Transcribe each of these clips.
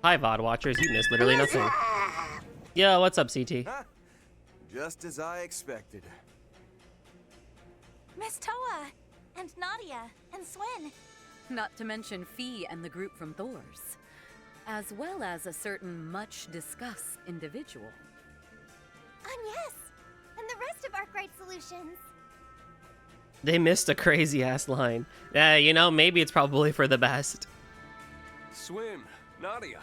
Hi, VOD watchers. You missed literally nothing. Yo, what's up, CT? Huh? Just as I expected. Miss Toa, and Nadia, and Swin. Not to mention Fee and the group from Thor's, as well as a certain much-discussed individual. Yes, and the rest of Arkwright Solutions. They missed a crazy-ass line. You know, maybe it's probably for the best. Swim, Nadia.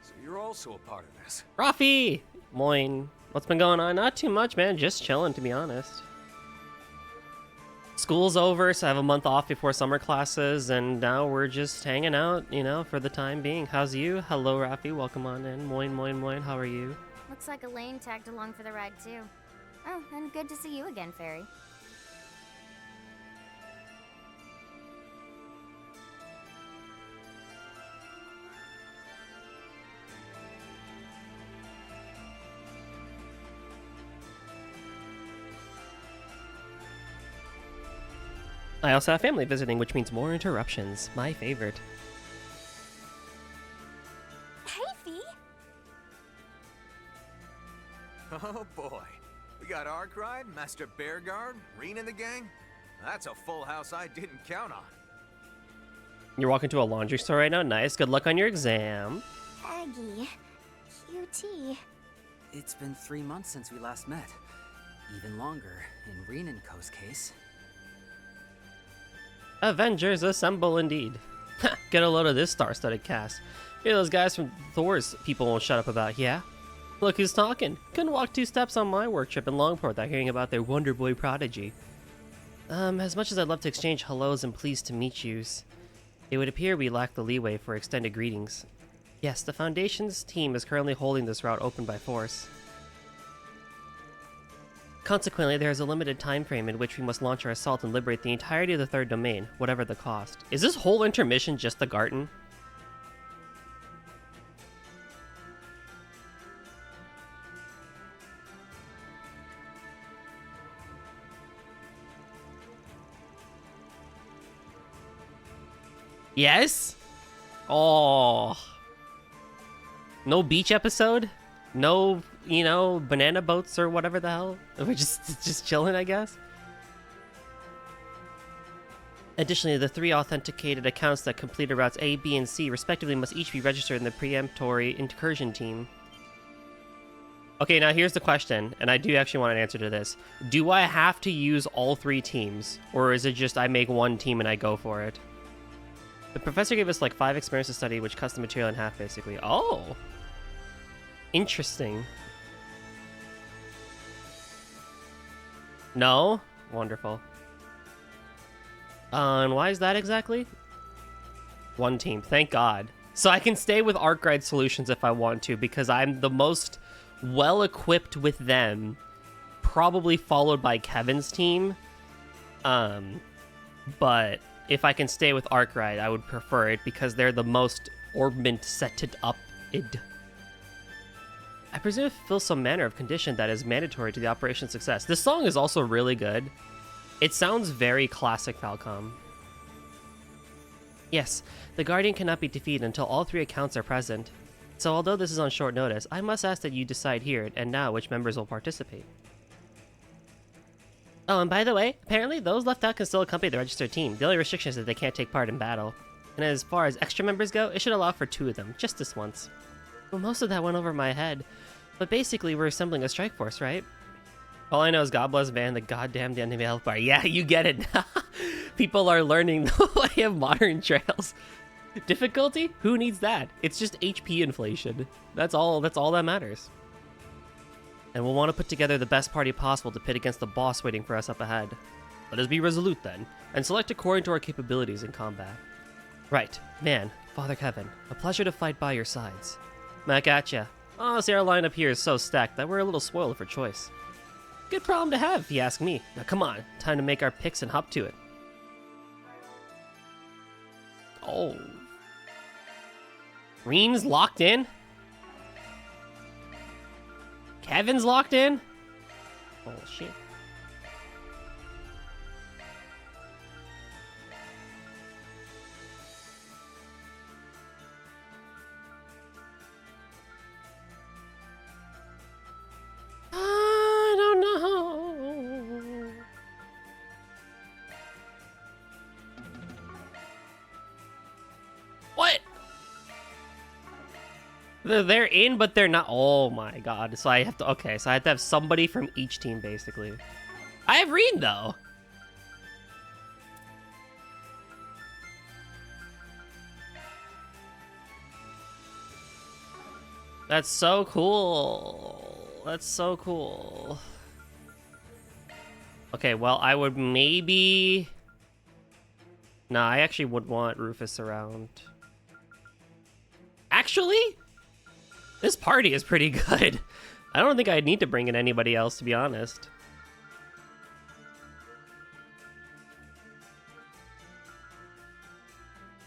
So you're also a part of this. Rafi! Moin. What's been going on? Not too much, man. Just chilling, to be honest. School's over, so I have a month off before summer classes, and now we're just hanging out, you know, for the time being. How's you? Hello, Rafi. Welcome on in. Moin, moin, moin. How are you? Looks like Elaine tagged along for the ride, too. Oh, and good to see you again, Fairy. I also have family visiting, which means more interruptions. My favorite. Hey, Fee! Oh boy. We got Arkwright, Master Bearguard, Reen in the gang. That's a full house I didn't count on. You're walking to a laundry store right now? Nice. Good luck on your exam. Aggie. QT. It's been 3 months since we last met. Even longer in Reen and Co.'s case. Avengers assemble indeed. Get a load of this star-studded cast. Hear those guys from Thor's people won't shut up about, yeah? Look who's talking. Couldn't walk 2 steps on my work trip in Longport without hearing about their Wonder Boy prodigy. As much as I'd love to exchange hellos and pleased to meet yous, it would appear we lack the leeway for extended greetings. Yes, the Foundation's team is currently holding this route open by force. Consequently, there is a limited time frame in which we must launch our assault and liberate the entirety of the third domain, whatever the cost. Is this whole intermission just the Garten? Yes? Oh. No beach episode? No, you know, banana boats or whatever the hell? We're just chilling, I guess? Additionally, the 3 authenticated accounts that completed routes A, B, and C respectively must each be registered in the preemptory incursion team. Okay, now here's the question, and I do actually want an answer to this. Do I have to use all 3 teams, or is it just I make one team and I go for it? The professor gave us like 5 experiments to study, which cuts the material in half, basically. Oh! Interesting. No? Wonderful. And why is that exactly? One team, thank God. So I can stay with Arkwright Solutions if I want to, because I'm the most well-equipped with them, probably followed by Kevin's team. But if I can stay with Arkwright, I would prefer it, because they're the most orbment-setted up-id. I presume it fulfills some manner of condition that is mandatory to the operation's success. This song is also really good. It sounds very classic Falcom. Yes, the Guardian cannot be defeated until all 3 accounts are present. So although this is on short notice, I must ask that you decide here and now which members will participate. Oh, and by the way, apparently those left out can still accompany the registered team. The only restriction is that they can't take part in battle. And as far as extra members go, it should allow for 2 of them, just this once. Well, most of that went over my head. But basically, we're assembling a strike force, right? All I know is God bless Van, the goddamn enemy health bar. Yeah, you get it. People are learning the way of modern trails. Difficulty? Who needs that? It's just HP inflation. That's all that matters. And we'll want to put together the best party possible to pit against the boss waiting for us up ahead. Let us be resolute then, and select according to our capabilities in combat. Right, man, Father Kevin, a pleasure to fight by your sides. Back at ya. Honestly, our lineup here is so stacked that we're a little spoiled for choice. Good problem to have, if you ask me. Now come on, time to make our picks and hop to it. Oh. Reen's locked in? Kevin's locked in? Oh, shit. They're in, but they're not. Oh my god. So I have to, okay, so I have to have somebody from each team, basically. I have Reen, though. That's so cool. That's so cool. Okay, well, I would maybe... Nah, I actually would want Rufus around. Actually, this party is pretty good. I don't think I'd need to bring in anybody else, to be honest.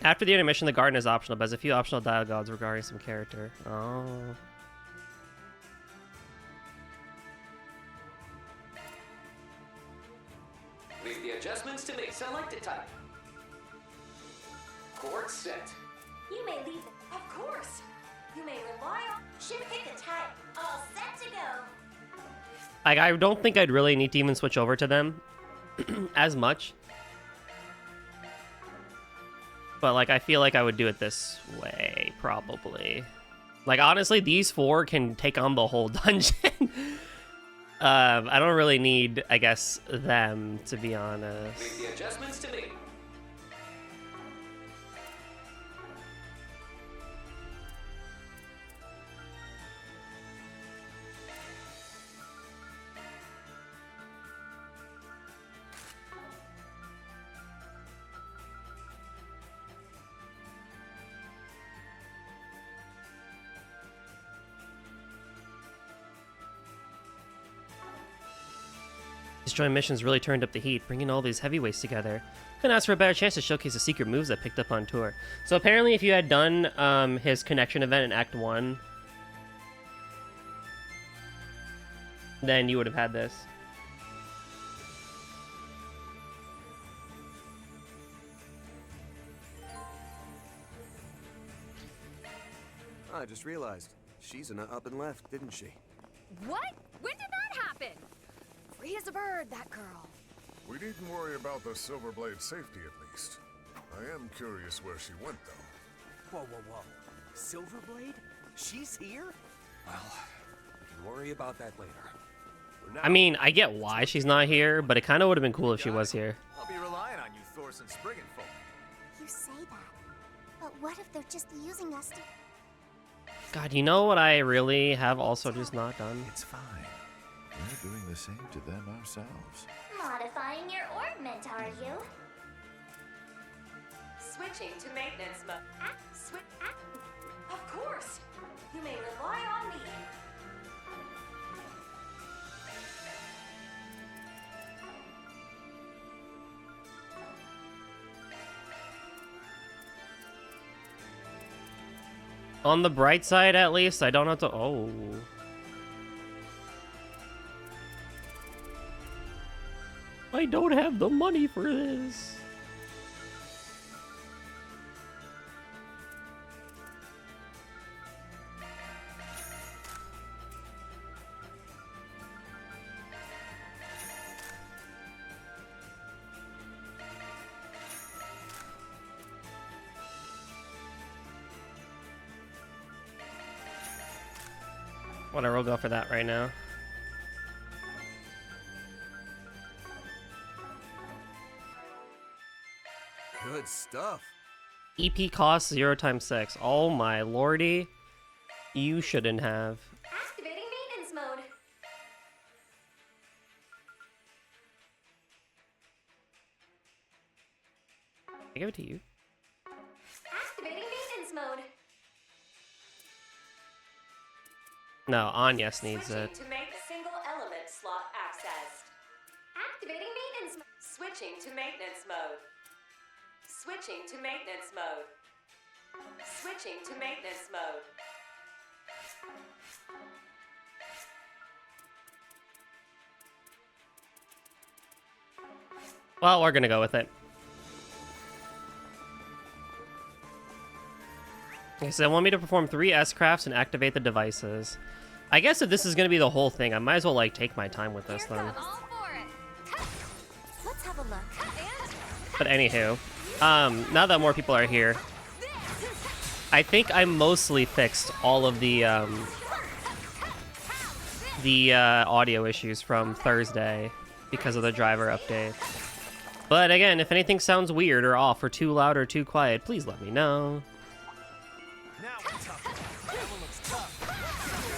After the intermission, the garden is optional, but has a few optional dialogues regarding some character. Oh. Leave the adjustments to me. Select a type. Court set. You may leave. Of course. You may rely on. Should pick a type. All set to go. Like, I don't think I'd really need to even switch over to them as much. But, like, I feel like I would do it this way, probably. Like, honestly, these four can take on the whole dungeon. I don't really need, I guess, them, to be honest. Leave the adjustments to me. These joint missions really turned up the heat, bringing all these heavyweights together. Couldn't ask for a better chance to showcase the secret moves I picked up on tour. So apparently if you had done his connection event in Act 1, then you would have had this. I just realized she's in a up and left, didn't she? What? When did that happen? Free as a bird, that girl. We needn't worry about the Silverblade's safety, at least. I am curious where she went, though. Whoa, whoa, whoa. Silverblade? She's here? Well, we can worry about that later. I mean, I get why she's not here, but it kind of would have been cool if she was here. I'll be relying on you, Thorson Spriggan folk. You say that. But what if they're just using us to... God, you know what I really have also just not done? It's fine. We're doing the same to them ourselves. Modifying your orbment, are you? Switching to maintenance mode. Of course. You may rely on me. On the bright side, at least, I don't have to... Oh. I don't have the money for this. Whatever, we'll go for that right now. Good stuff. EP costs 0 times 6. Oh my lordy. You shouldn't have. Activating maintenance mode. I give it to you. Activating maintenance mode. No, Anyas needs it. To make single element slot accessed. Activating maintenance mode. Switching to maintenance mode. Switching to maintenance mode. Switching to maintenance mode. Well, we're gonna go with it. Okay, so they want me to perform 3 S-crafts and activate the devices. I guess if this is gonna be the whole thing, I might as well, like, take my time with this Here then. comes. All for it. Let's have a look. But anywho, now that more people are here, I think I mostly fixed all of the audio issues from Thursday because of the driver update. But again, if anything sounds weird or off or too loud or too quiet, please let me know.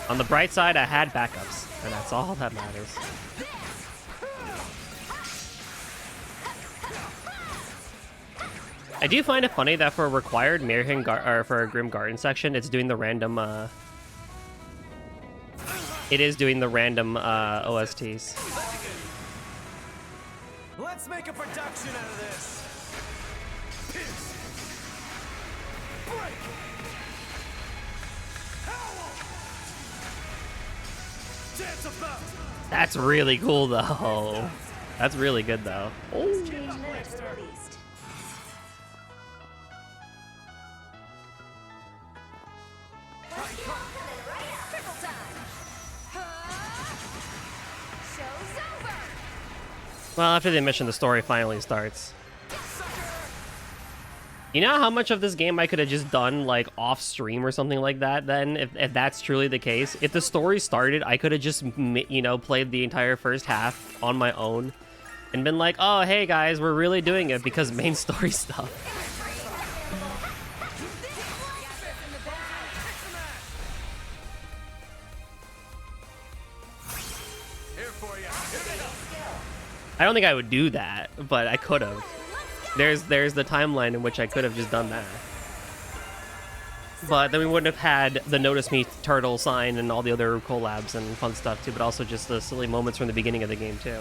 On the bright side, I had backups, and that's all that matters. I do find it funny that for a required or for a Grim Garden section, it's doing the random OSTs. Let's make a production out of this. Pierce. Break. Howl. Dance about. That's really cool, though. That's really good, though. Oh. Well, after the mission, the story finally starts. You know how much of this game I could have just done, like, off stream or something like that, then? If that's truly the case. If the story started, I could have just, you know, played the entire first half on my own. And been like, oh, hey, guys, we're really doing it because main story stuff. I don't think I would do that, but I could have. There's the timeline in which I could have just done that. But then we wouldn't have had the Notice Me turtle sign and all the other collabs and fun stuff too, but also just the silly moments from the beginning of the game too.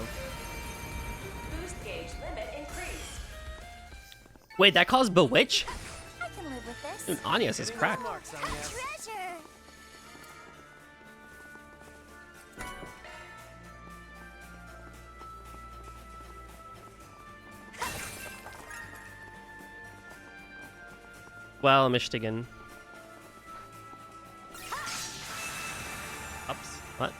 Boost gauge limit increased. Wait, that caused Bewitch? I can live with this. Dude, Anya's is cracked. Treasure. Well, Michigan. Ups. What?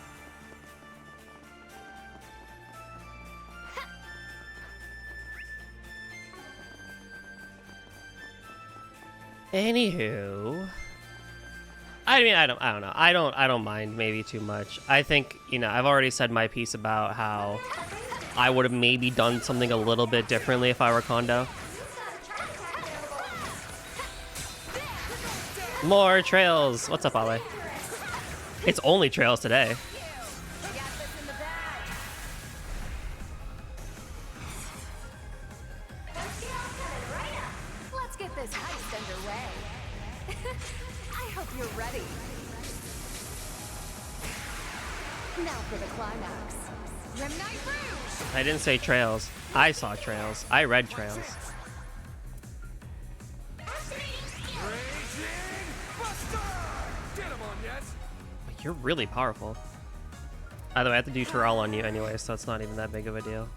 Anywho, I mean, I don't know. I don't mind maybe too much. I think, you know, I've already said my piece about how I would have maybe done something a little bit differently if I were Kondo. More trails. What's up, Ale? It's only trails today. Let's get this heist underway. I hope you're ready. Now for the climax. Remnight Rouge! I didn't say trails. I saw trails. I read trails. You're really powerful. By the way, I have to do Tural on you anyway, so it's not even that big of a deal.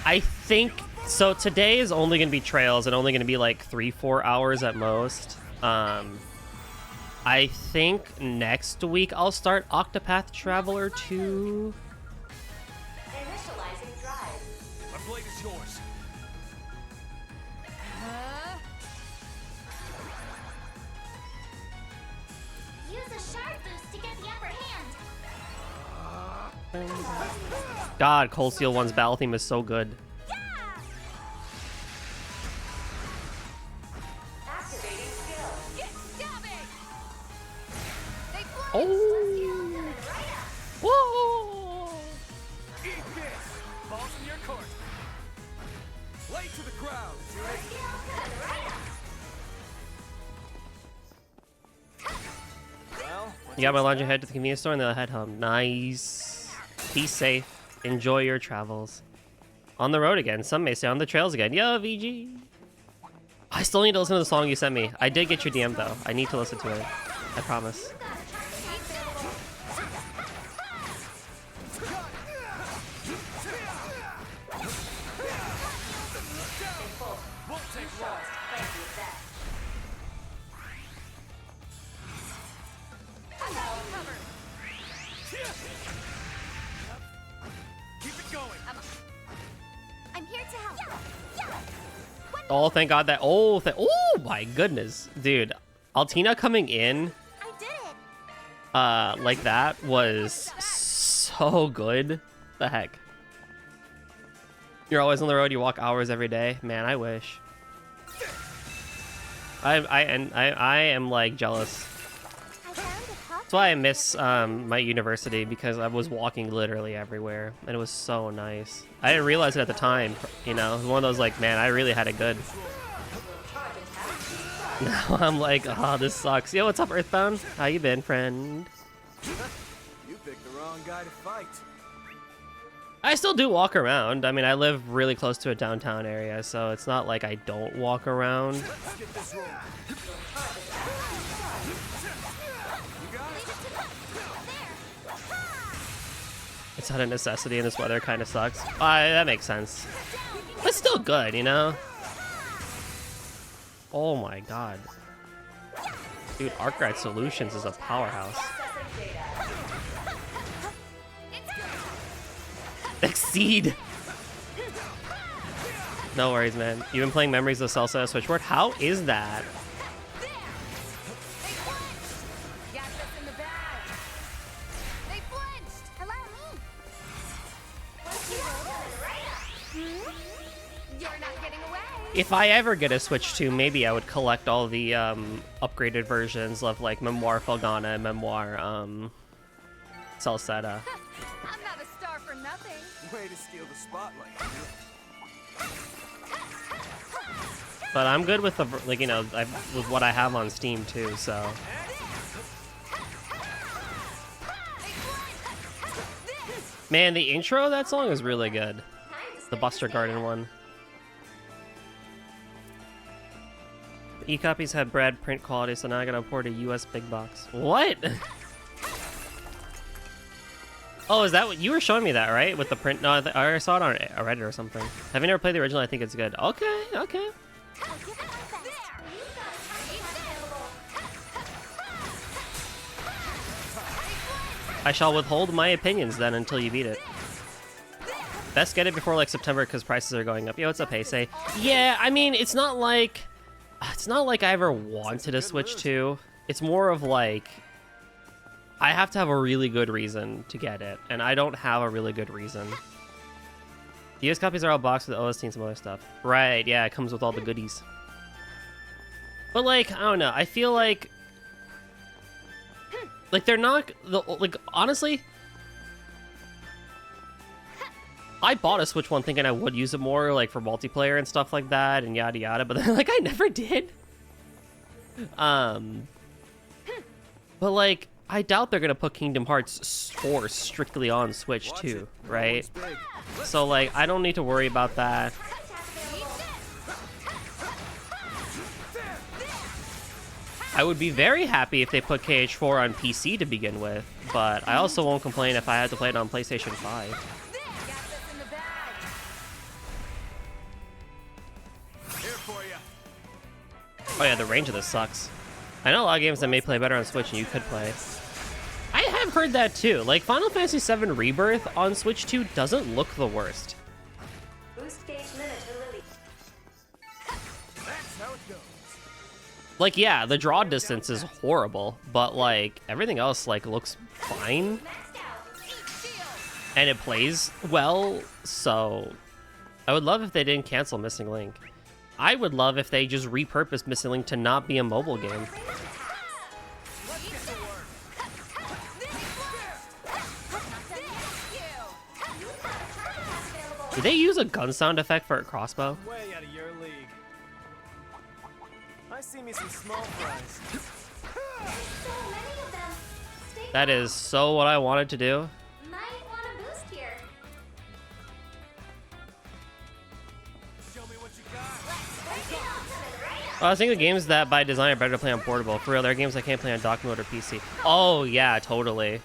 I think... So today is only going to be trails and only going to be like 3-4 hours at most. I think next week I'll start Octopath Traveler 2. Initializing drive. My blade is yours. Use a shard boost to get the upper hand. God, Cold Steel 1's battle theme is so good. Activating skill. Get stabbing. Oh! Whoa! Eat this. Balls in your court. Lay to the ground, Judith. Well, You got my laundry head to the convenience store and they'll head home. Nice. Be safe. Enjoy your travels. On the road again. Some may say on the trails again. Yo, VG. I still need to listen to the song you sent me. I did get your DM though. I need to listen to it. I promise. won't take long. Keep it going. I'm here to help. Yeah. What Oh, thank God that. Oh, oh my goodness, dude. Altina coming in I did it. like that was so good. The heck. You're always on the road. You walk hours every day. Man, I wish. I am like jealous. I found a pup. That's why I miss my university, because I was walking literally everywhere and it was so nice. I didn't realize it at the time, you know. It was one of those like, man, I really had it good. Now I'm like, oh, this sucks. Yo, what's up, Earthbound? How you been, friend? You picked the wrong guy to fight. I still do walk around. I mean, I live really close to a downtown area, so it's not like I don't walk around. Let's get this rolling. You got it? It's not a necessity, and this weather kind of sucks. That makes sense. It's still good, you know? Oh my god. Dude, Arkwright Solutions is a powerhouse. Exceed! No worries, man. You've been playing Memories of Salsa Switchboard? How is that? Hello, me. You're not getting away. If I ever get a Switch 2, maybe I would collect all the upgraded versions of like Memoir Felgana and Memoir Salsetta. I'm not a star for nothing. Way to steal the spotlight. But I'm good with the like, you know, with what I have on Steam too. So man, the intro of that song is really good. The Buster Garden one. E-copies had Brad print quality, so now I gotta import a US big box. What? Oh, is that what you were showing me that, right? With the print? No, I saw it on Reddit or something. Have you never played the original? I think it's good. Okay, okay. I'll give it my best. I shall withhold my opinions then until you beat it. Best get it before like September because prices are going up. Yo, what's up, Heisei? Yeah, I mean, it's not like I ever wanted a Switch 2. It's more of like I have to have a really good reason to get it, and I don't have a really good reason. The US copies are all boxed with OST and some other stuff. Right, yeah, it comes with all the goodies. But like, I don't know, I feel like they're not like honestly, I bought a Switch 1 thinking I would use it more like for multiplayer and stuff like that and yada yada, but then like I never did. But like I doubt they're gonna put Kingdom Hearts 4 strictly on Switch 2, right? So like I don't need to worry about that. I would be very happy if they put KH4 on PC to begin with, but I also won't complain if I had to play it on PlayStation 5. Oh yeah, the range of this sucks. I know a lot of games that may play better on Switch and you could play. I have heard that too. Like Final Fantasy VII Rebirth on Switch 2 doesn't look the worst. Boost gauge limit release. That's how it goes. Like yeah, the draw distance is horrible, but like everything else like looks fine. And it plays well, so I would love if they didn't cancel Missing Link. I would love if they just repurposed Missing Link to not be a mobile game. Did they use a gun sound effect for a crossbow? Way out of your league. I see me some small fries. So many of them. Stay That is so what I wanted to do. might want a boost here. Show me what you got. I think the games that by design are better to play on portable. For real, there are games I can't play on dock mode or PC. Oh yeah, totally.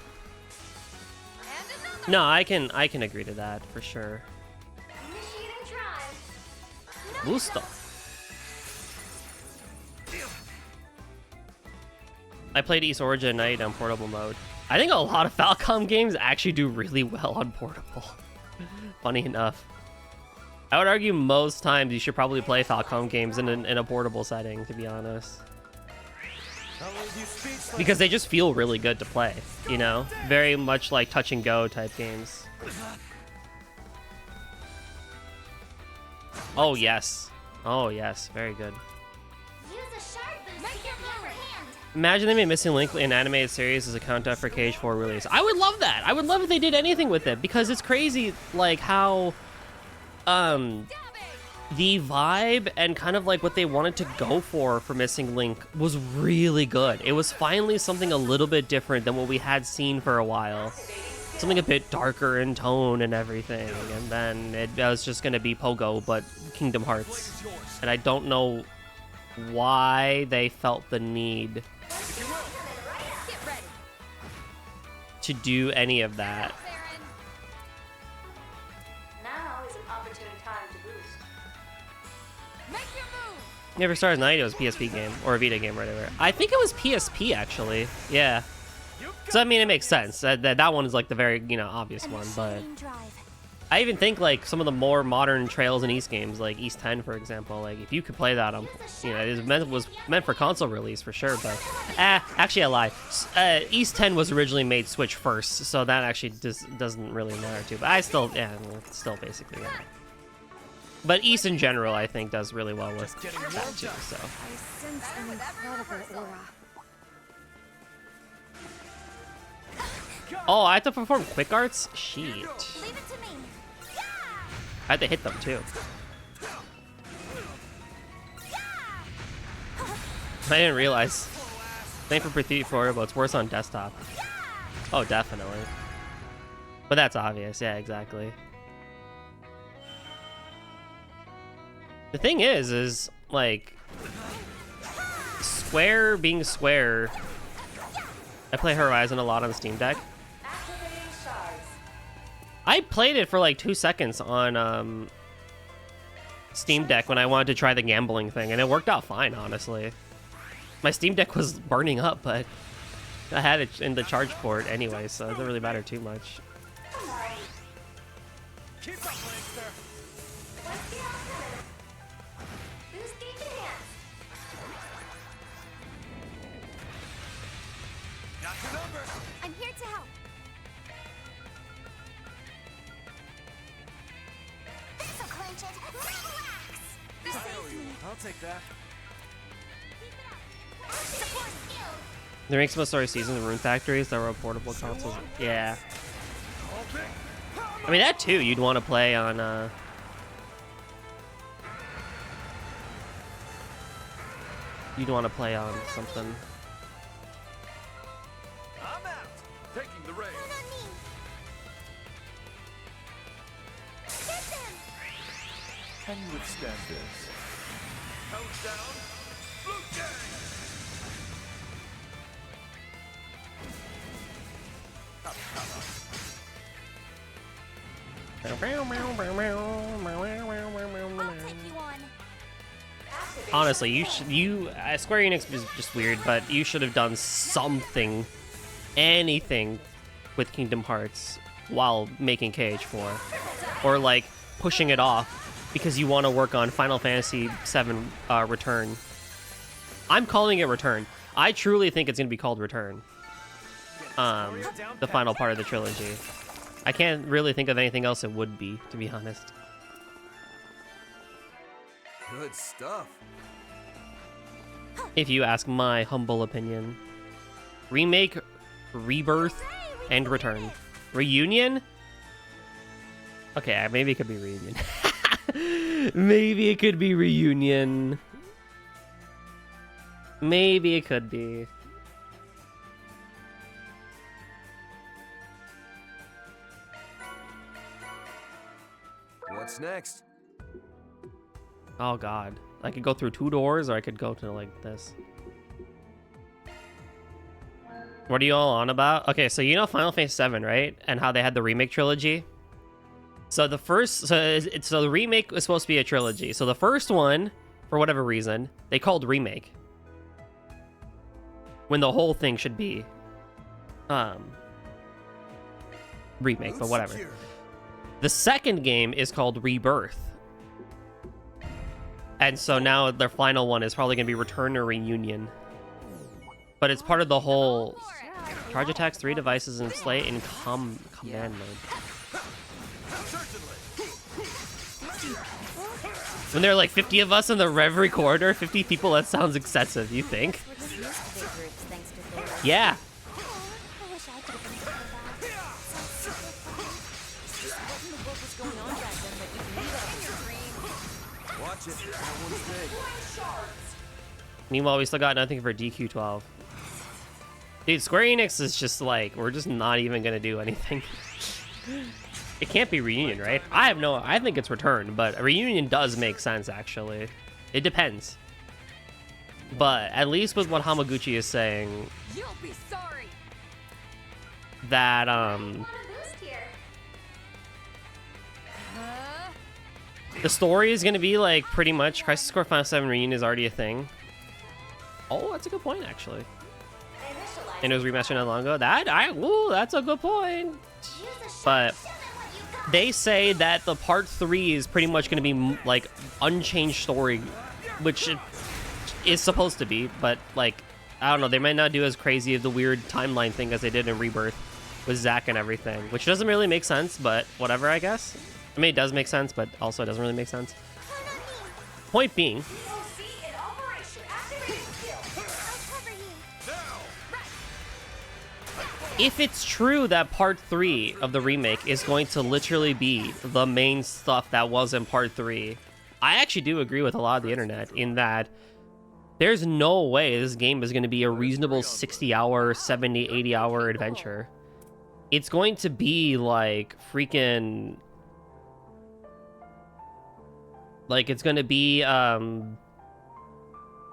No, I can agree to that for sure. Initiating drive. Booster. I played East Origin Night on portable mode. I think a lot of Falcom games actually do really well on portable. Funny enough. I would argue most times you should probably play Falcom games in a portable setting, to be honest. Because they just feel really good to play, you know? Very much like touch and go type games. Oh, yes. Oh, yes. Very good. Use a sharp boost to get the upper hand. Imagine they made Missing Link an animated series as a countdown for KH4 release. I would love that. I would love if they did anything with it, because it's crazy, like, how the vibe and kind of like what they wanted to go for Missing Link was really good. It was finally something a little bit different than what we had seen for a while. Something a bit darker in tone and everything, and then it was just gonna be Pogo, but Kingdom Hearts. And I don't know why they felt the need to do any of that. Now is an opportune time to boost. Never Stars 90 was a PSP game, or a Vita game, or whatever. I think it was PSP, actually. Yeah. So, I mean, it makes sense. That one is, like, the very, you know, obvious one, but... I even think, like, some of the more modern Trails and East games, like East 10, for example, like, if you could play that on, you know, it was meant for console release, for sure, but... actually, I lie. East 10 was originally made Switch first, so that actually doesn't really matter, too. But I still, yeah, still basically, yeah. But East in general, I think, does really well with that, too, so... I sense an incredible aura. Oh, I have to perform quick arts? Shit. Leave it to me. I had to hit them, too. I didn't realize. Same for Prathi 4, but it's worse on desktop. Oh, definitely. But that's obvious. Yeah, exactly. The thing is like, Square being Square, I play Horizon a lot on Steam Deck. I played it for like 2 seconds on Steam Deck when I wanted to try the gambling thing, and it worked out fine, honestly. My Steam Deck was burning up, but I had it in the charge port anyway, so it doesn't really matter too much. Keep up, Lancer. Boost gauge enhanced. Got the number. I'm here to help. This'll clinch it. Relax. I'll take that. Support skill. There makes most story seasons of Rune Factories that were portable consoles. Yeah. I mean, that too, you'd want to play on, you'd want to play on something. I'm out. Taking the reins. Can you withstand this? Countdown. Blue Gang. Honestly, Square Enix is just weird, but you should have done something, anything with Kingdom Hearts while making KH4, or like pushing it off because you want to work on Final Fantasy VII Return. I'm calling it Return. I truly think it's gonna be called Return. The final part of the trilogy. I can't really think of anything else it would be, to be honest. Good stuff. If you ask my humble opinion. Remake, Rebirth, and Return. Reunion? Okay, maybe it could be Reunion. Maybe it could be Reunion. Maybe it could be. What's next? Oh god. I could go through 2 doors, or I could go to like this. What are you all on about? Okay, so you know Final Fantasy VII, right? And how they had the remake trilogy? So the first... So the remake was supposed to be a trilogy. So the first one, for whatever reason, they called remake. When the whole thing should be... remake, but whatever. The second game is called Rebirth. And so now their final one is probably going to be Return or Reunion. But it's part of the whole charge attacks 3 devices and slay in command mode. When there are like 50 of us in the Reverie corridor, 50 people, that sounds excessive, you think? Yeah. Meanwhile, we still got nothing for DQ12. Dude, Square Enix is just like, we're just not even gonna do anything. It can't be Reunion, right? I think it's Return, but a Reunion does make sense, actually. It depends. But at least with what Hamaguchi is saying, You'll be sorry. that, the story is gonna be like pretty much Crisis Core Final 7 Reunion is already a thing. Oh, that's a good point, actually. And it was remastered not long ago. That's a good point. But they say that the part 3 is pretty much going to be like unchanged story, which it is supposed to be. But like, I don't know, they might not do as crazy of the weird timeline thing as they did in Rebirth with Zack and everything, which doesn't really make sense. But whatever, I guess. I mean, it does make sense, but also it doesn't really make sense. Point being, if it's true that part 3 of the remake is going to literally be the main stuff that was in part 3, I actually do agree with a lot of the internet in that there's no way this game is going to be a reasonable 60-hour, 70, 80-hour adventure. It's going to be like freaking... like, it's going to be,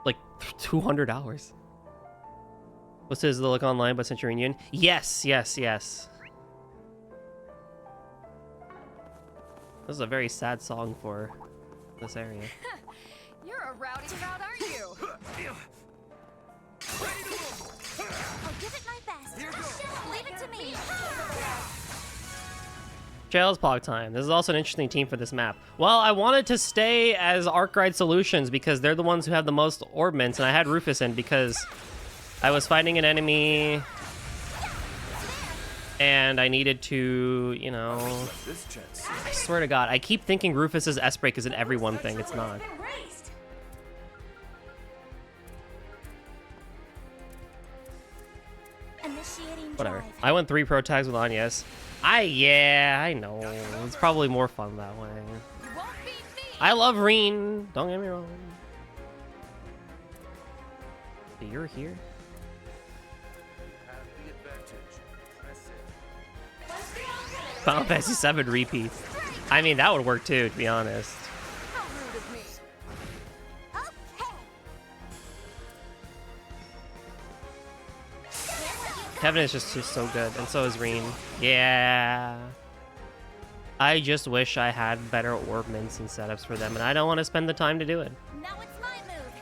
like 200 hours. What's his look online by Century Union? Yes. This is a very sad song for this area. You're a rowdy crowd, aren't you? I'll give it my best. Leave it to me. Jail's Pog time. This is also an interesting team for this map. Well, I wanted to stay as Arkwright Solutions because they're the ones who have the most orb mints, and I had Rufus in because I was fighting an enemy and I needed to, you know... I swear to God, I keep thinking Rufus's S-Break is an everyone thing. It's not. Whatever. I went 3 pro tags with Anyas. Yeah, I know. It's probably more fun that way. I love Reen. Don't get me wrong. But you're here? Final Fantasy 7 repeat. I mean, that would work too, to be honest. Kevin is just so good, and so is Reen. Yeah. I just wish I had better orb mints and setups for them, and I don't want to spend the time to do it. Now it's my move.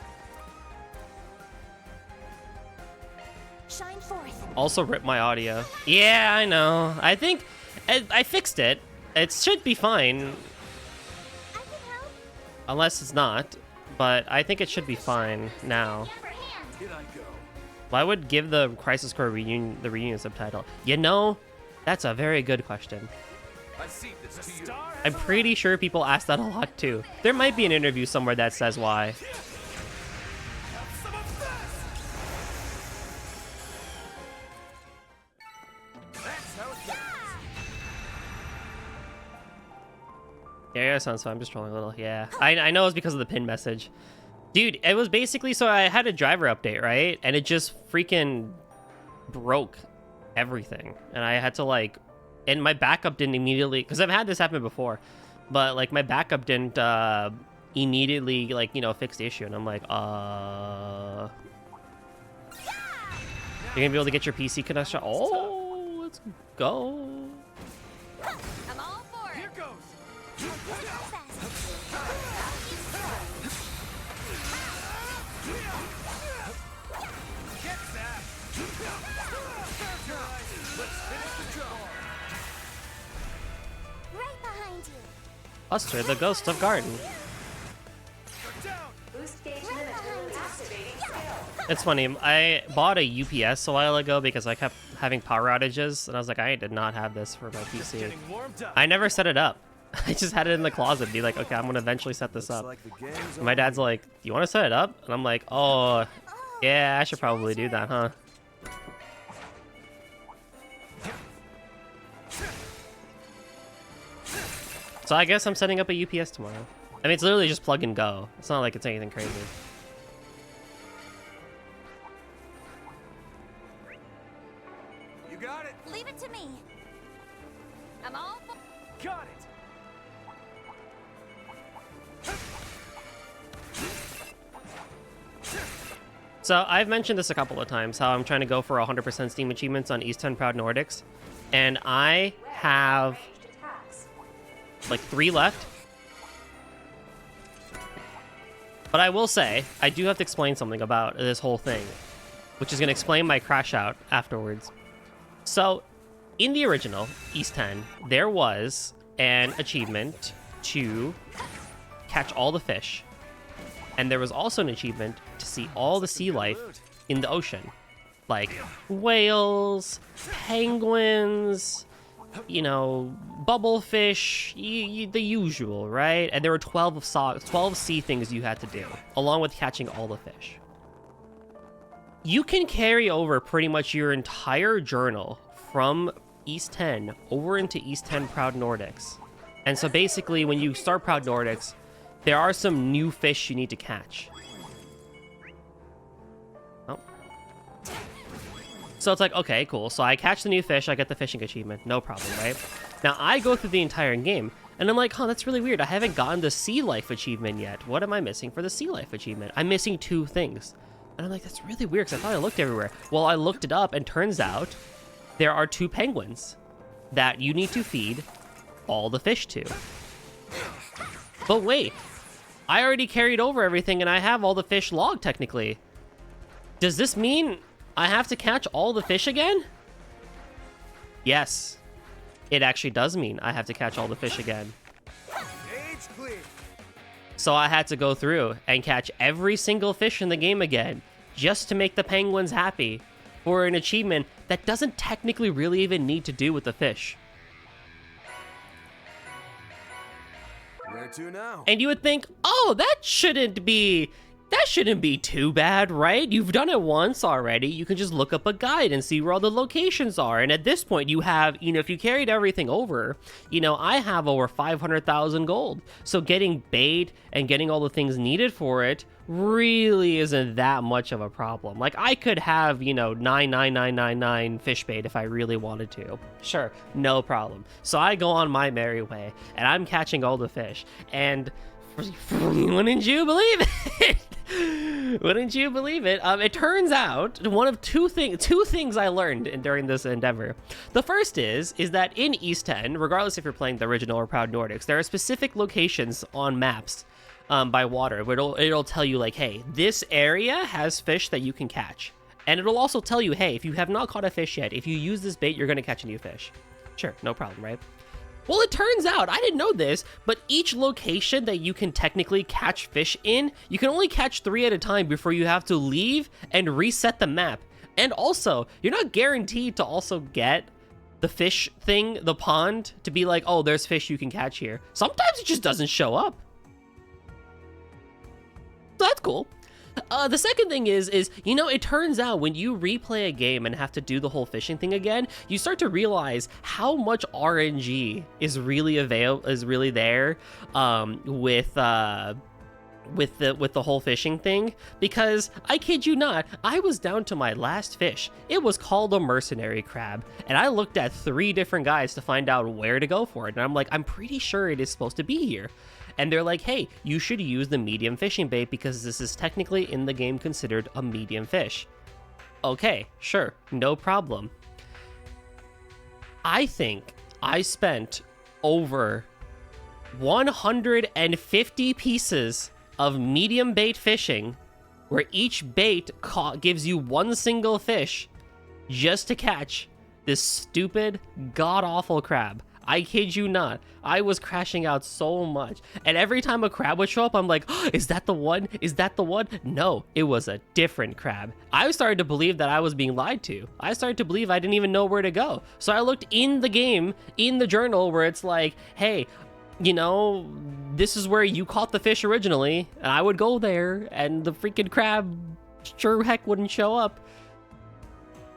Shine forth. Also rip my audio. Yeah, I know. I think I fixed it. It should be fine. I can help. Unless it's not, but I think it should be fine now. Why would give the Crisis Core reunion the reunion subtitle? You know, that's a very good question. I'm pretty sure people ask that a lot too. There might be an interview somewhere that says why. Yeah, sounds fun. I'm just trolling a little. Yeah, I know it's because of the pin message. Dude, it was basically, so I had a driver update, right? And it just freaking broke everything. And I had to like, and my backup didn't immediately, because I've had this happen before, but like my backup didn't immediately like, you know, fix the issue. And I'm like, you're gonna be able to get your PC connection? Oh, let's go. I'm all for it. Here goes. Right behind you. Buster, the ghost of Garden. Boost gauge limiter activating skill. It's funny, I bought a UPS a while ago because I kept having power outages, and I was like, I did not have this for my PC. I never set it up. I just had it in the closet, be like, okay, I'm gonna eventually set this up. And my dad's like, do you want to set it up? And I'm like, oh, yeah, I should probably do that, huh? So I guess I'm setting up a UPS tomorrow. I mean, it's literally just plug and go. It's not like it's anything crazy. You got it. Leave it to me. I'm all for... Got it. So I've mentioned this a couple of times, how I'm trying to go for 100% Steam achievements on East 10 Proud Nordics. And I have like 3 left. But I will say, I do have to explain something about this whole thing, which is going to explain my crash out afterwards. So, in the original East 10, there was an achievement to catch all the fish. And there was also an achievement to see all the sea life in the ocean. Like whales, penguins, you know, bubblefish, the usual, right? And there were 12 sea things you had to do, along with catching all the fish. You can carry over pretty much your entire journal from East 10 over into East 10 Proud Nordics. And so basically, when you start Proud Nordics, there are some new fish you need to catch. Oh. So it's like, okay, cool. So I catch the new fish, I get the fishing achievement. No problem, right? Now, I go through the entire game, and I'm like, huh, that's really weird. I haven't gotten the sea life achievement yet. What am I missing for the sea life achievement? I'm missing 2 things. And I'm like, that's really weird, because I thought I looked everywhere. Well, I looked it up, and turns out there are 2 penguins that you need to feed all the fish to. But wait, I already carried over everything, and I have all the fish logged, technically. Does this mean I have to catch all the fish again? Yes, it actually does mean I have to catch all the fish again. So I had to go through and catch every single fish in the game again, just to make the penguins happy, for an achievement that doesn't technically really even need to do with the fish. Where to now? And you would think, oh, that shouldn't be too bad, right? You've done it once already. You can just look up a guide and see where all the locations are. And at this point, you have, you know, if you carried everything over, you know, I have over 500,000 gold. So getting bait and getting all the things needed for it really isn't that much of a problem. Like, I could have, you know, 99999 fish bait if I really wanted to. Sure, no problem. So I go on my merry way, and I'm catching all the fish. And wouldn't you believe it? Wouldn't you believe it? It turns out one of two things I learned during this endeavor. The first is that in East 10, regardless if you're playing the original or Proud Nordics, there are specific locations on maps by water where it'll tell you, like, hey, this area has fish that you can catch. And it'll also tell you, hey, if you have not caught a fish yet, if you use this bait, you're going to catch a new fish. Sure, no problem, right? Well, it turns out, I didn't know this, but each location that you can technically catch fish in, you can only catch 3 at a time before you have to leave and reset the map. And also, you're not guaranteed to also get the fish thing, the pond, to be like, oh, there's fish you can catch here. Sometimes it just doesn't show up. So that's cool. The second thing is, you know, it turns out when you replay a game and have to do the whole fishing thing again, you start to realize how much RNG is really there with the whole fishing thing. Because I kid you not, I was down to my last fish. It was called a mercenary crab, and I looked at 3 different guys to find out where to go for it. And I'm like, I'm pretty sure it is supposed to be here. And they're like, hey, you should use the medium fishing bait because this is technically in the game considered a medium fish. Okay, sure, no problem. I think I spent over 150 pieces of medium bait fishing where each bait gives you 1 single fish just to catch this stupid, god-awful crab. I kid you not. I was crashing out so much. And every time a crab would show up, I'm like, oh, is that the one? Is that the one? No, it was a different crab. I started to believe that I was being lied to. I started to believe I didn't even know where to go. So I looked in the game, in the journal, where it's like, hey, you know, this is where you caught the fish originally. And I would go there, and the freaking crab sure heck wouldn't show up.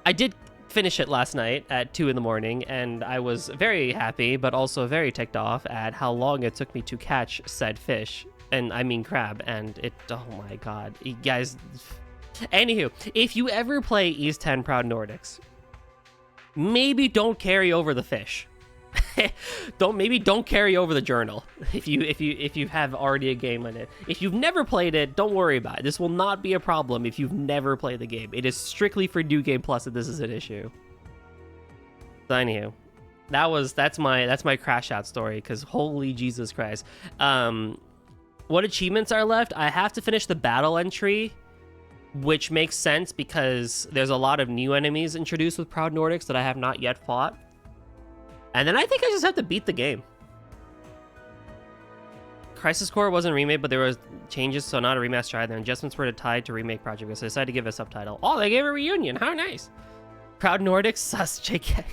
I did finish it last night at 2 in the morning, and I was very happy, but also very ticked off at how long it took me to catch said fish. And I mean crab, and it, oh my god. You guys, anywho, if you ever play East 10 Proud Nordics, maybe don't carry over the fish. don't carry over the journal if you have already a game on it. If you've never played it, don't worry about it. This will not be a problem if you've never played the game. It is strictly for New Game Plus that this is an issue. So anywho, that's my crash out story, because holy Jesus Christ. What achievements are left? I have to finish the battle entry, which makes sense because there's a lot of new enemies introduced with Proud Nordics that I have not yet fought. And then I think I just have to beat the game. Crisis Core wasn't remade, but there was changes, so not a remaster either. Adjustments were tied to remake project, so I decided to give it a subtitle. Oh, they gave a reunion. How nice. Proud Nordics, sus JK.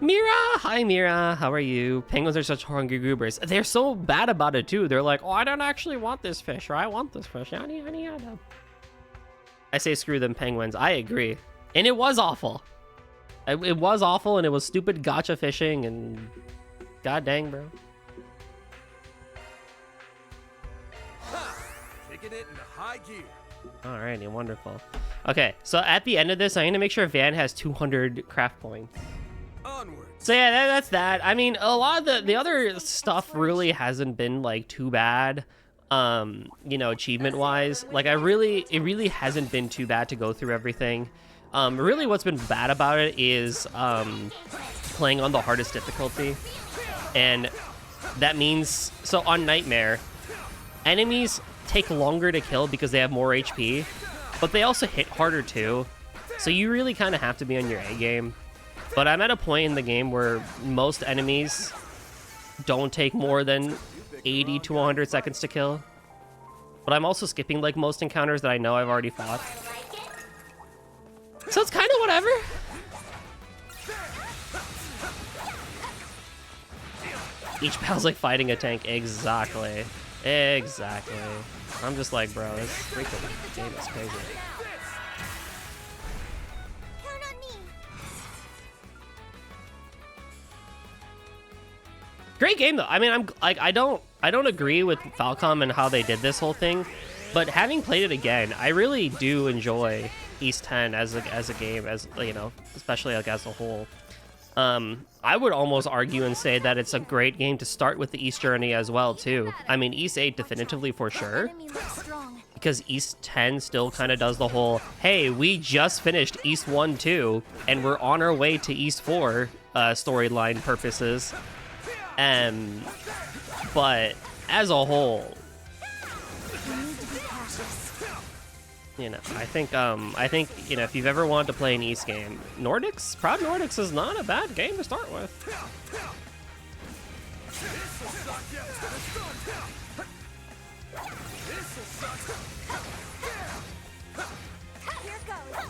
Mira! Hi, Mira. How are you? Penguins are such hungry goobers. They're so bad about it, too. They're like, oh, I don't actually want this fish, or I want this fish. Yada, yada, yada. I say screw them penguins. I agree. And it was awful. It was awful, and it was stupid gotcha fishing, and god dang, bro. Kicking it into high gear. Alrighty, wonderful. Okay, so at the end of this, I need to make sure Van has 200 craft points. Onwards. So yeah, that's that. I mean, a lot of the other stuff really hasn't been like too bad. You know, achievement wise, like it really hasn't been too bad to go through everything. Really what's been bad about it is playing on the hardest difficulty. And that means, so on Nightmare, enemies take longer to kill because they have more HP, but they also hit harder too. So you really kind of have to be on your A game. But I'm at a point in the game where most enemies don't take more than 80 to 100 seconds to kill. But I'm also skipping like most encounters that I know I've already fought. So it's kind of whatever. Each battle's like fighting a tank. Exactly. Exactly. I'm just like, bro, this freaking game is crazy. Count on me. Great game though. I mean, I'm like, I don't agree with Falcom and how they did this whole thing, but having played it again, I really do enjoy East 10 as a game, as you know, especially like as a whole. I would almost argue and say that it's a great game to start with the East Journey as well too. I mean, East 8 definitively for sure, because East 10 still kind of does the whole, hey, we just finished East 1 too, and we're on our way to East 4 storyline purposes. But as a whole, you know, I think you know, if you've ever wanted to play an East game, Proud Nordics is not a bad game to start with. Here goes.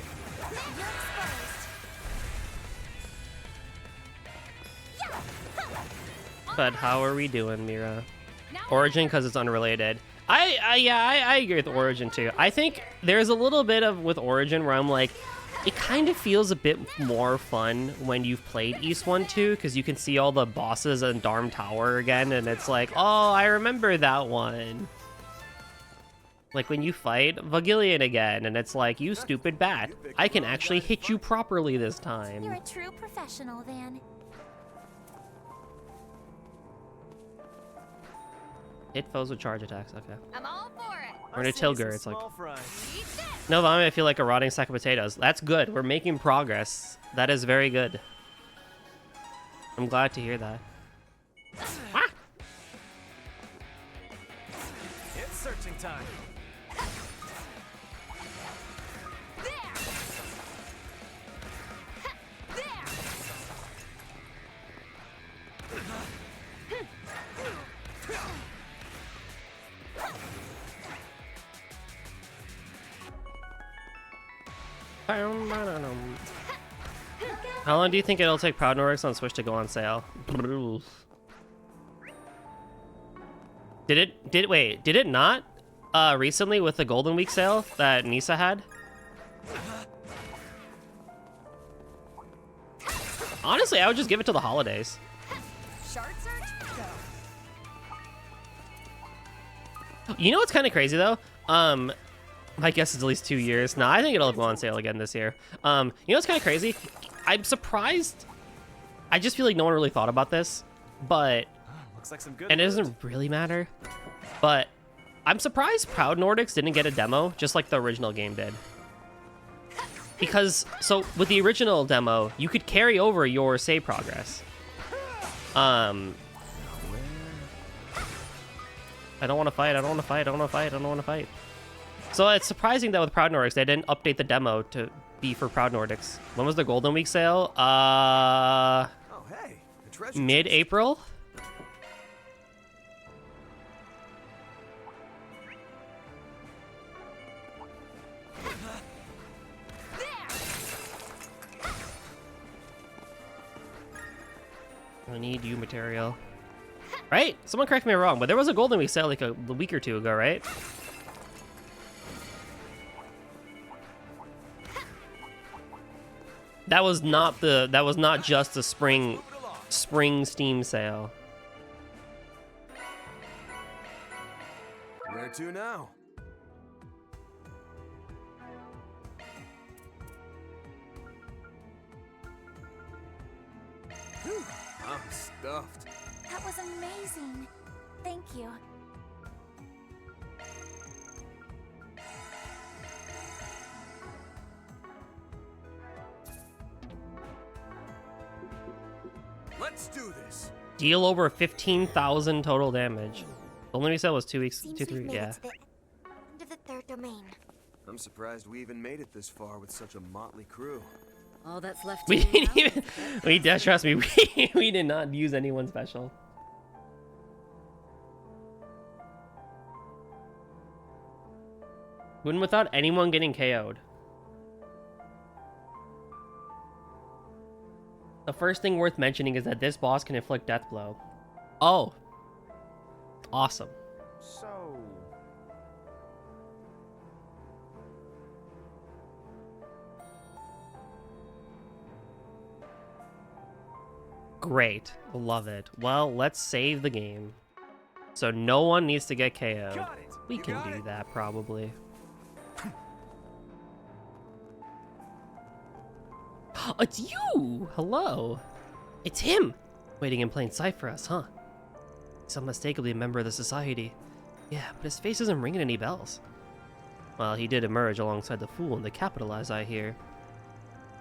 You're exposed. But how are we doing, Mira? Origin, because it's unrelated. I agree with Origin too. I think there's a little bit of with Origin where I'm like, it kind of feels a bit more fun when you've played East 1 too, because you can see all the bosses in Darm Tower again, and it's like, oh, I remember that one. Like when you fight Vagillion again, and it's like, you stupid bat, I can actually hit you properly this time. You're a true professional, Van. Hit foes with charge attacks, okay. I'm all for it. Or in a Tilger, it's like... No, I feel like a rotting sack of potatoes. That's good. We're making progress. That is very good. I'm glad to hear that. Ah! It's searching time. How long do you think it'll take Proud Nordics on Switch to go on sale? Did it not? Recently with the Golden Week sale that Nisa had? Honestly, I would just give it to the holidays. Shard search? Go. You know what's kind of crazy though? My guess is at least 2 years. No, I think it'll go on sale again this year. You know what's kind of crazy? I'm surprised. I just feel like no one really thought about this, but Looks like some good. and it doesn't really matter. But I'm surprised Proud Nordics didn't get a demo, just like the original game did. Because, so, with the original demo, you could carry over your save progress. I don't want to fight, I don't want to fight, I don't want to fight, I don't want to fight. So it's surprising that with Proud Nordics, they didn't update the demo to be for Proud Nordics. When was the Golden Week sale? Oh, hey, a treasure chest. Mid-April? I need you material. Right? Someone correct me if I'm wrong, but there was a Golden Week sale like a week or two ago, right? That was not just a spring Steam sale. Where to now? Whew, I'm stuffed. That was amazing. Thank you. Let's do this. Deal over 15,000 total damage. The only sale was 2 weeks, Seems 2, 3, we've made yeah. it to the end of the third domain. I'm surprised we even made it this far with such a motley crew. All that's left We to do didn't now even, is trust me, we did not use anyone special. When without anyone getting KO'd. The first thing worth mentioning is that this boss can inflict death blow. Oh. Awesome. So, Great. Love it. Well, let's save the game. So no one needs to get KO'd. got it. We You can got do it. that probably. It's you! Hello. It's him! Waiting in plain sight for us, huh? He's unmistakably a member of the society. Yeah, but his face isn't ringing any bells. Well, he did emerge alongside the fool in the capital, as I hear.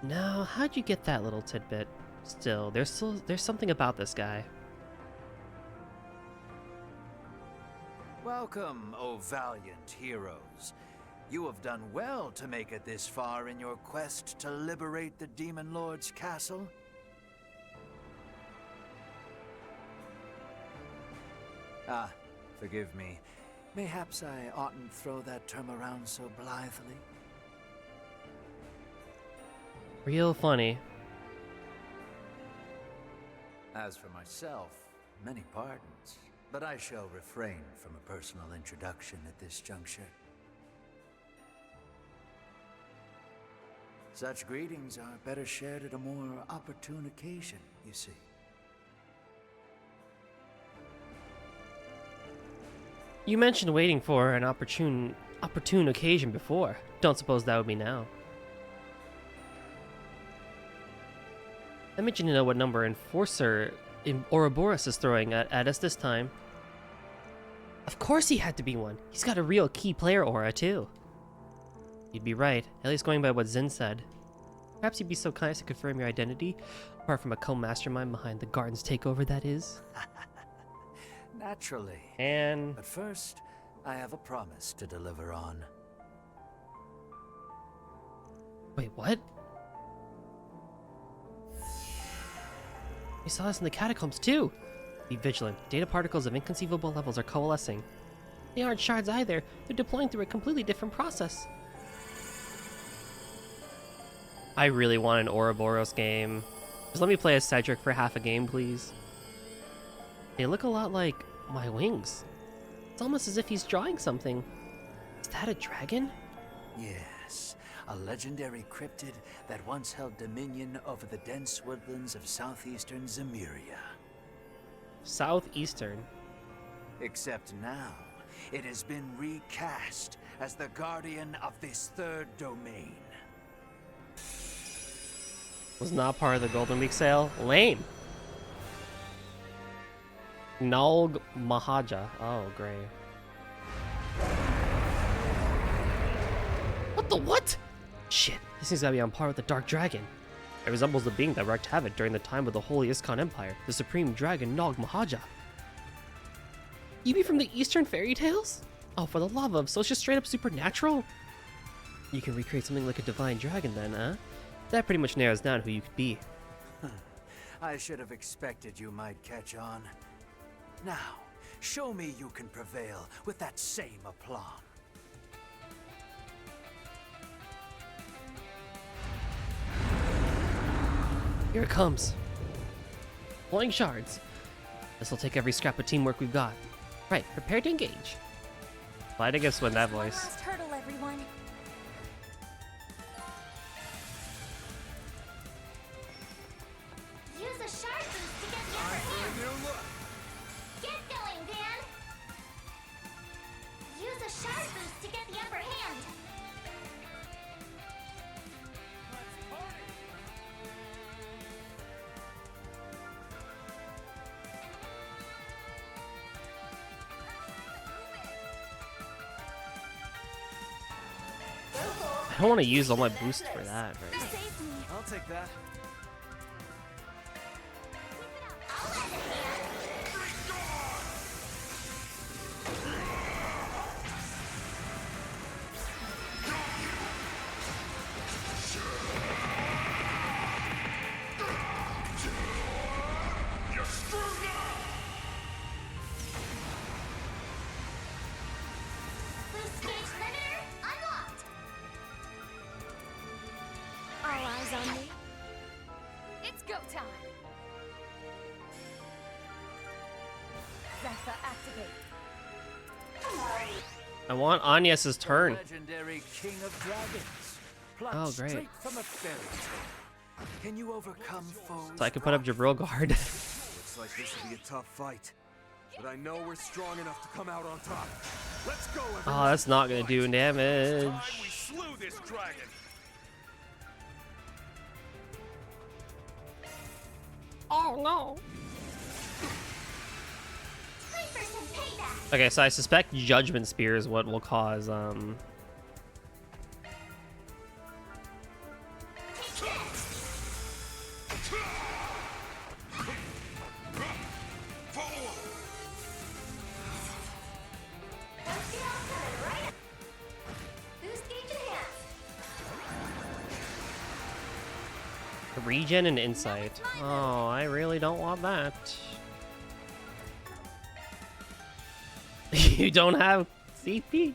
Now, how'd you get that little tidbit? Still, there's something about this guy. Welcome, O valiant heroes. You have done well to make it this far in your quest to liberate the Demon Lord's castle. Ah, forgive me. Mayhaps I oughtn't throw that term around so blithely. Real funny. As for myself, many pardons, but I shall refrain from a personal introduction at this juncture. Such greetings are better shared at a more opportune occasion, you see. You mentioned waiting for an opportune occasion before. Don't suppose that would be now. I mentioned to know what number Enforcer Ouroboros is throwing at us this time. Of course he had to be one. He's got a real key player aura too. You'd be right, at least going by what Zin said. Perhaps you'd be so kind as to confirm your identity, apart from a co-mastermind behind the garden's takeover, that is. Naturally. And But first, I have a promise to deliver on. wait, what? We saw this in the catacombs too. Be vigilant. Data particles of inconceivable levels are coalescing. They aren't shards either. They're deploying through a completely different process. I really want an Ouroboros game. Just let me play as Cedric for half a game, please. They look a lot like my wings. It's almost as if he's drawing something. Is that a dragon? Yes, a legendary cryptid that once held dominion over the dense woodlands of southeastern Zemuria. Southeastern. Except now, it has been recast as the guardian of this third domain. Was not part of the Golden Week sale. Lame. Nalg Mahaja. Oh, great. What the what? Shit, this thing's gotta be on par with the Dark Dragon. It resembles the being that wreaked havoc during the time of the Holy Iskon Empire, the Supreme Dragon Nalg Mahaja. You be from the Eastern fairy tales? Oh, for the love of, so it's just straight up supernatural? You can recreate something like a divine dragon then, huh? That pretty much narrows down who you could be. I should have expected you might catch on. Now, show me you can prevail with that same aplomb. Here it comes. Flying shards. This'll take every scrap of teamwork we've got. Right, prepare to engage. Glad I guess win that voice. Last hurdle, everyone. Use a shard boost to get the upper hand. Get going, Dan. Use a shard boost to get the upper hand. I don't want to use all my boost for that right now. Save me. I'll take that. Boost gauge limiter unlocked. All eyes on me. It's go time. Zephyr activate. I want Agnes's turn. Legendary king of dragons. Plucked Oh, great. straight from a fairy tale. Can you overcome foes? So I can put up Jabril Guard. Looks like this will be a tough fight. But I know we're strong enough to come out on top. Let's go, everyone. Oh, that's not gonna do damage. Time we slew this dragon. Oh no. Time for some payback. Okay, so I suspect Judgment Spear is what will cause Boost gauge enhanced. regen and insight. Oh, I really don't want that. You don't have CP.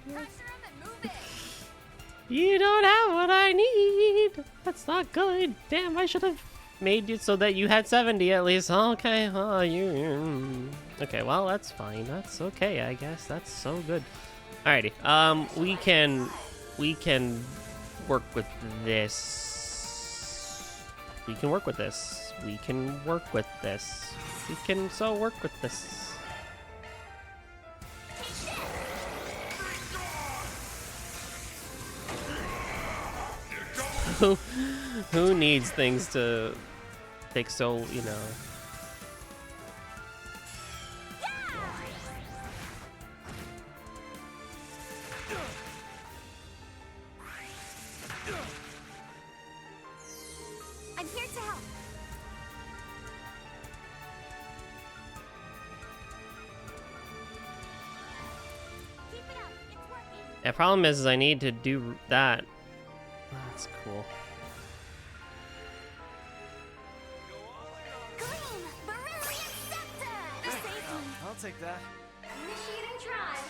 You don't have what I need. That's not good. Damn, I should have made it so that you had 70 at least. Okay, okay, well, that's fine. That's okay, I guess. That's so good. Alrighty. We can work with this. We can work with this. We can work with this. We can so work with this. Who needs things to take so, you know? I'm here to help. Keep it up. It's working. The problem is I need to do that. That's cool. Gleam, Beryllian Scepter. Save me. I'll take that. Initiating drive.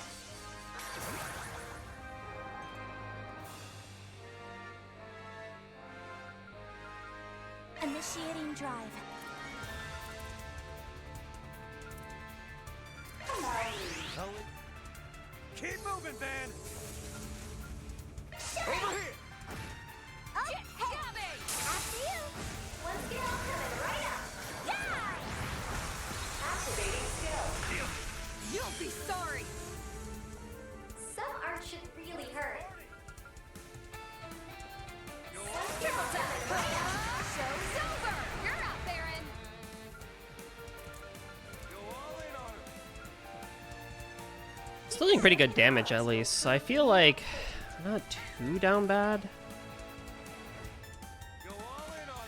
Initiating drive. Keep moving, Van. Over here. Oh, hey. After you. One skill coming right up. Yeah. Activating skill. You'll be sorry. Some art should really hurt. One skill Triple tap. coming right up. Show's over. You're up, Baron. Go all in on him. Still doing pretty good damage at least, so I feel like I'm not too down bad. Go all in on him.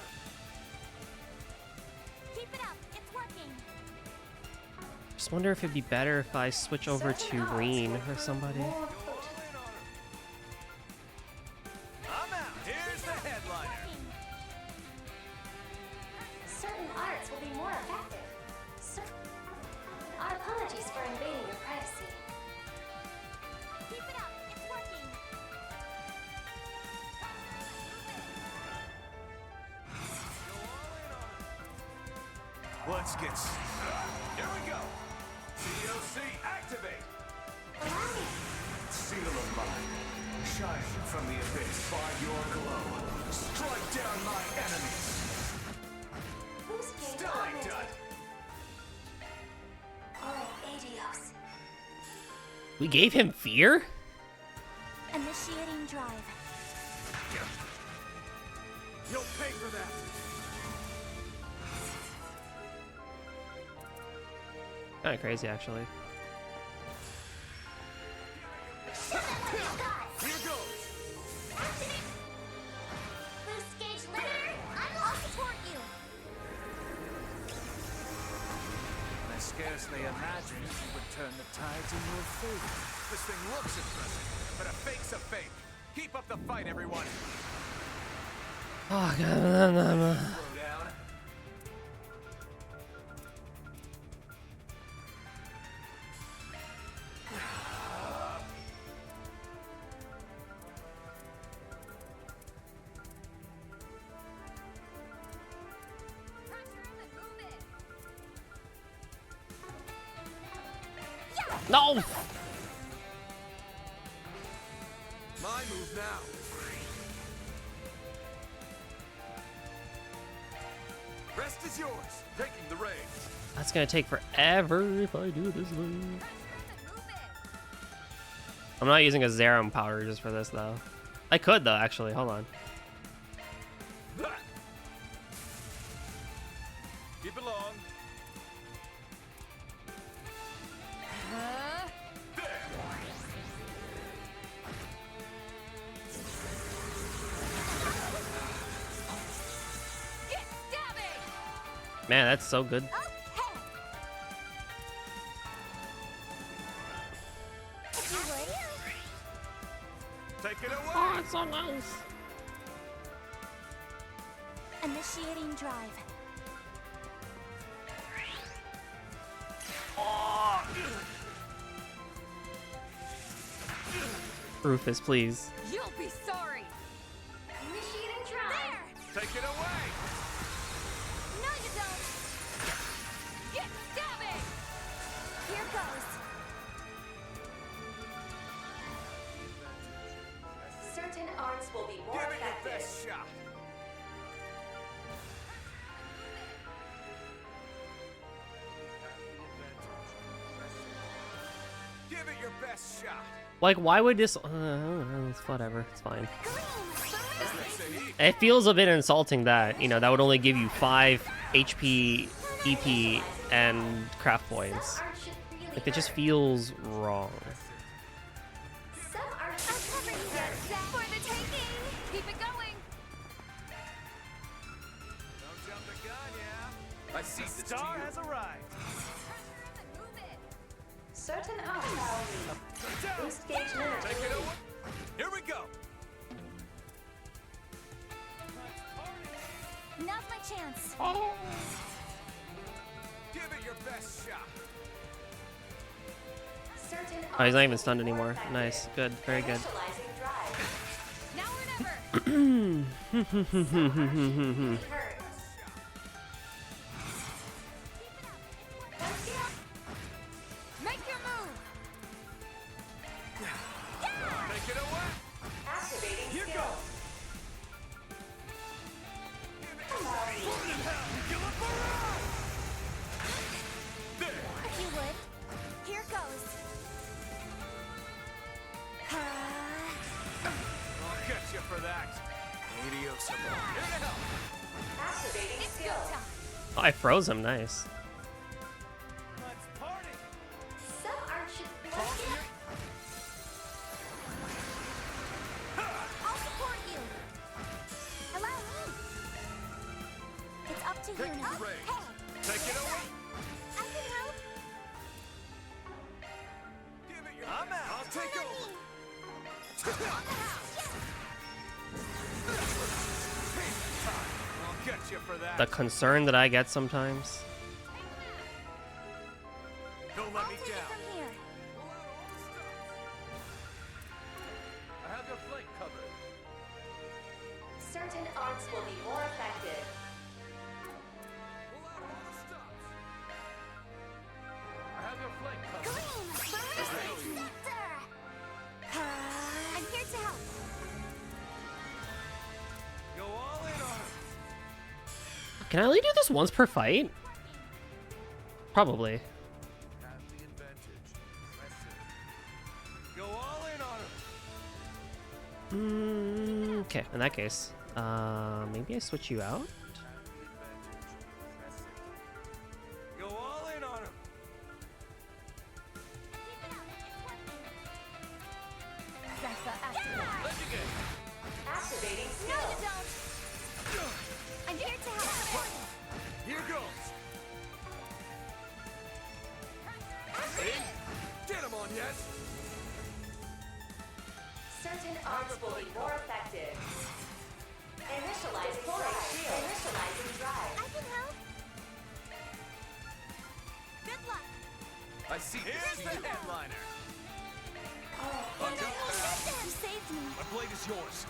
Keep it up. It's working. Just wonder if it'd be better if I switch over to Reen or somebody. Go all in on him. I'm out. Here's the headliner. Working. Certain arts will be more effective. Our apologies for invading your privacy. Keep it up. It's working. Let's get here we go. COC activate. Seal of mine. Shine from the abyss by your glow. Strike down my enemies. Who's game Stalactite. Adios. We gave him fear? Initiating drive. You'll pay for that. Kind of crazy, actually. Here goes. Boost gauge limiter. I'll support you. I scarcely imagined you would turn the tides in your favor. This thing looks impressive, but a fake's a fake. Keep up the fight, everyone. Oh, God. Slow down. No! My move now. Rest is yours. Taking the reins. That's gonna take forever if I do it this way. I'm not using a Zerum powder just for this, though. I could, though, actually. Hold on. Keep it long. Man, that's so good. Okay. If you would. Take it away. Oh, it's so nice. Initiating drive. Rufus, please. You'll be sorry. Initiating drive. There. Take it away. No, you don't. Get stabbing. Here goes. Certain arts will be more Give it your effective. best shot. Give it your best shot. Like, why would this... it's whatever. It's fine. Say he. It feels a bit insulting that, you know, that would only give you 5 HP, EP, and craft points. Some art should really Like, it just hurt. feels wrong. Some art I'm should covering really you. hurt. For the taking. Keep it going. Don't jump the gun, yeah? I see the star has arrived. Certain art boost gauge limiter. Take it away. Here we go. Now's my chance. Give it your best shot. Certain Oh, he's not even arts stunned will be more anymore. effective. Nice. Good. Very good. Initializing drive. Now or never. Some art should really hurt. for that. Adios, here to help. Activating It's go skill. time. Oh, I froze him. Nice. Let's party. Some art should Call blend me. I'll support you. Allow me. It's up to you Take now. the reins. Hey, Take it away. I can help. Give it your. I'm out. I'll take Follow over. me. I'll get you for that. The concern that I get sometimes. Don't let I'll me take it down. from here. I have your flank covered. certain arts will be more effective. Pull out all the stops. I have your flank covered. Gleam, Barista Scepter. I'm here to help. Go all in on him. Can I only do this once per fight? Probably. Have the advantage. Press it. Go all in on him. Okay, in that case, maybe I switch you out? Have the advantage. Press it. Go all in on him. Zypher activate. Legendary. Activating No, skill. you don't. I'm here to help. Here goes. In. Get him on, yes. Certain arts will be more effective. Initializing drive. Initializing drive. I can help. Good luck. I see. Here's the headliner. You saved me. My blade is yours.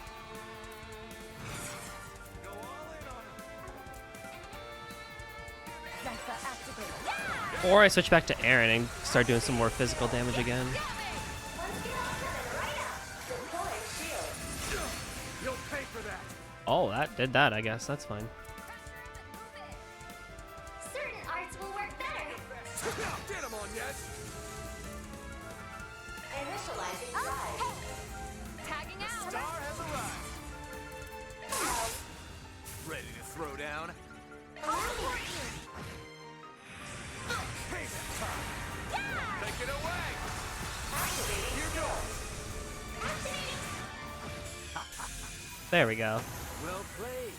Go all in on him. Zypher activate. Or I switch back to Aaron and start doing some more physical damage again. Deploying shield. You'll pay for that. Oh, that did that, I guess. That's fine. Certain arts will work better. Get him on, yes. Initializing Oh, drive. hey. Tagging out. Star has arrived. Ready to throw down. I'll support you. Payment time. Take it away. Activating Here skill. goes. Activating. There we go. Well played.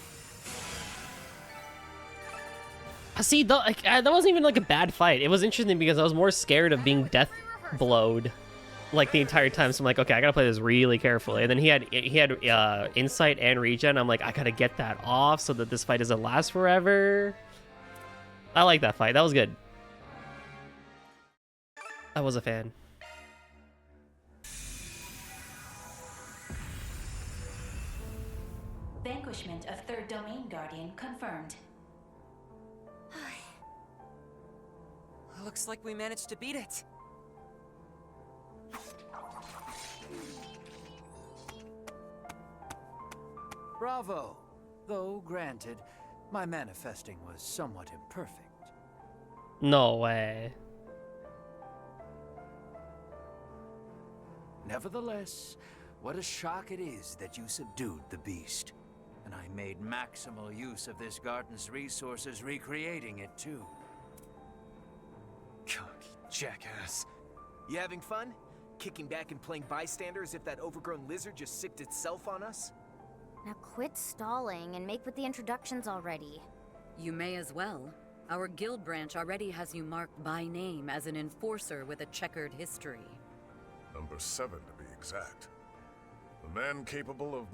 See, that wasn't even like a bad fight. It was interesting because I was more scared of being death blowed like the entire time. So I'm like, okay, I gotta play this really carefully. And then he had insight and regen. I'm like, I gotta get that off so that this fight doesn't last forever. I like that fight. That was good. I was a fan. Vanquishment of Third Domain Guardian confirmed. Looks like we managed to beat it. Bravo. Though, granted, my manifesting was somewhat imperfect. No way. Nevertheless, what a shock it is that you subdued the beast. And I made maximal use of this garden's resources, recreating it too. Cocky jackass. You having fun? Kicking back and playing bystander as if that overgrown lizard just sicked itself on us? Now quit stalling and make with the introductions already. You may as well. Our guild branch already has you marked by name as an enforcer with a checkered history. Number 7 to be exact. A man capable of